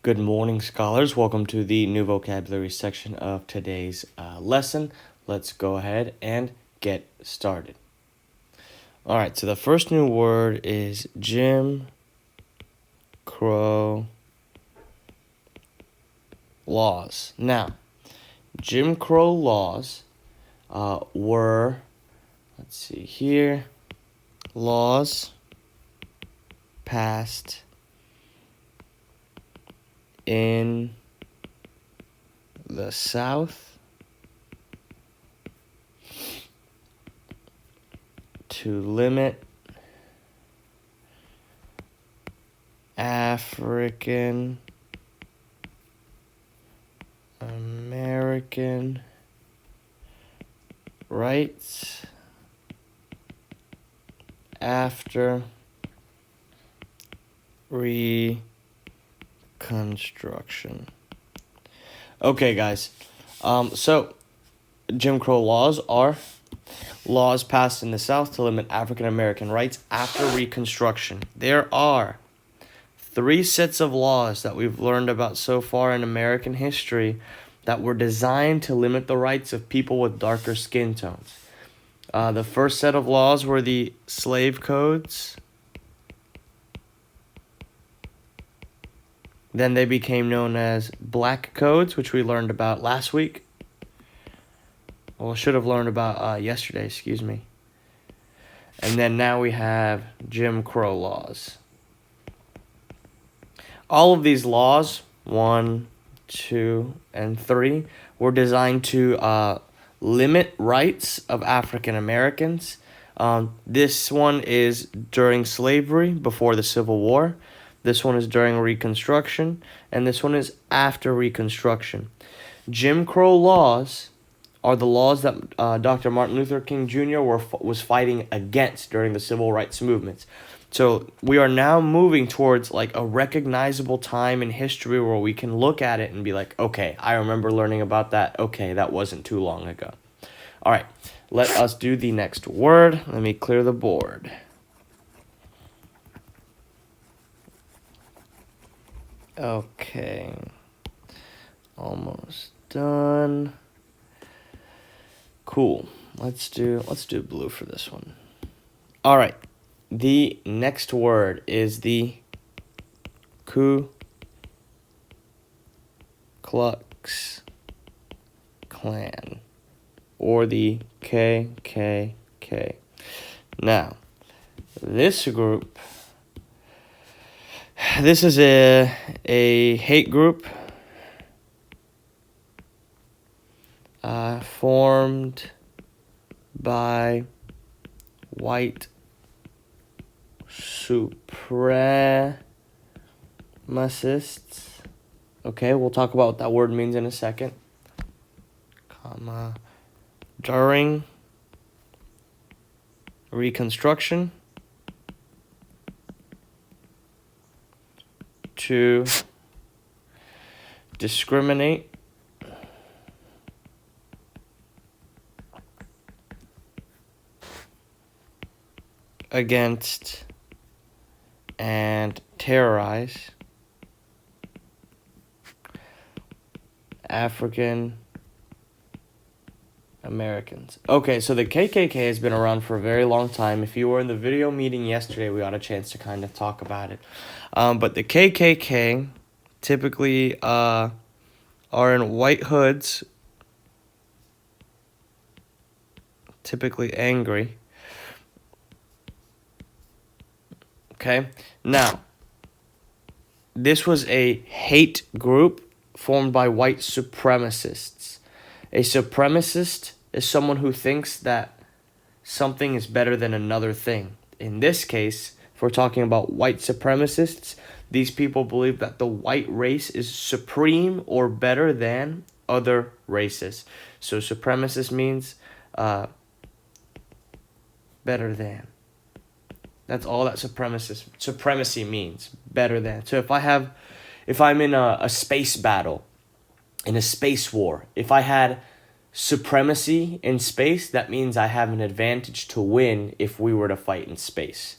Good morning, scholars. Welcome to the new vocabulary section of today's lesson. Let's go ahead and get started. All right, so the first new word is Jim Crow laws. Now, Jim Crow laws were, let's see here, laws passed in the South to limit African American rights after Reconstruction. Okay, guys. So Jim Crow laws are laws passed in the South to limit African American rights after Reconstruction. There are 3 sets of laws that we've learned about so far in American history that were designed to limit the rights of people with darker skin tones. The first set of laws were the slave codes. Then they became known as black codes, which we learned about last week. Well, should have learned about yesterday, excuse me. And then now we have Jim Crow laws. All of these laws, 1, 2, and 3, were designed to limit rights of African Americans. This one is during slavery, before the Civil War. This one is during Reconstruction, and this one is after Reconstruction. Jim Crow laws are the laws that Dr. Martin Luther King Jr. was fighting against during the civil rights movements. So we are now moving towards like a recognizable time in history where we can look at it and be like, okay, I remember learning about that. Okay, that wasn't too long ago. All right, let us do the next word. Let me clear the board. Okay, almost done. Cool. Let's do blue for this one. All right. The next word is the Klux Klan, or the KKK. Now, this group, this is a hate group formed by white supremacists. Okay, we'll talk about what that word means in a second. During Reconstruction to discriminate against and terrorize African Americans. Okay, so the KKK has been around for a very long time. If you were in the video meeting yesterday, we got a chance to kind of talk about it. But the KKK typically are in white hoods, typically angry. Okay, now, this was a hate group formed by white supremacists. A supremacist is someone who thinks that something is better than another thing. In this case, if we're talking about white supremacists, these people believe that the white race is supreme or better than other races. So supremacist means better than. That's all that supremacy means, better than. So if I'm in a space battle, in a space war, if I had supremacy in space, that means I have an advantage to win if we were to fight in space.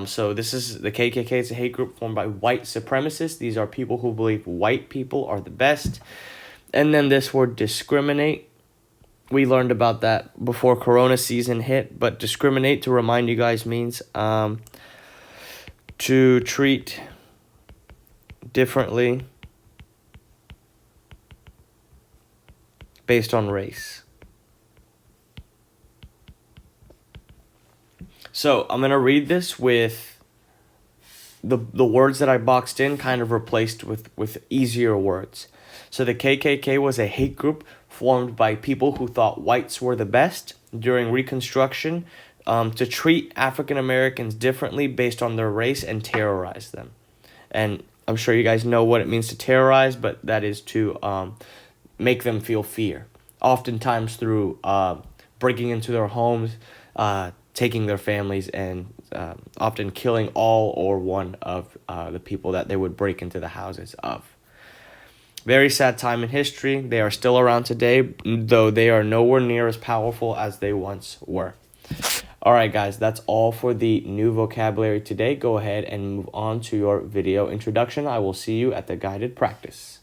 So this is the KKK. It's a hate group formed by white supremacists. These are people who believe white people are the best. And then this word discriminate. We learned about that before Corona season hit. But discriminate, to remind you guys, means to treat differently based on race. So I'm going to read this with the words that I boxed in kind of replaced with easier words. So the KKK was a hate group formed by people who thought whites were the best during Reconstruction, to treat African Americans differently based on their race and terrorize them. And I'm sure you guys know what it means to terrorize, but that is to make them feel fear. Oftentimes through breaking into their homes, taking their families, and often killing all or one of the people that they would break into the houses of. Very sad time in history. They are still around today, though they are nowhere near as powerful as they once were. All right, guys, that's all for the new vocabulary today. Go ahead and move on to your video introduction. I will see you at the guided practice.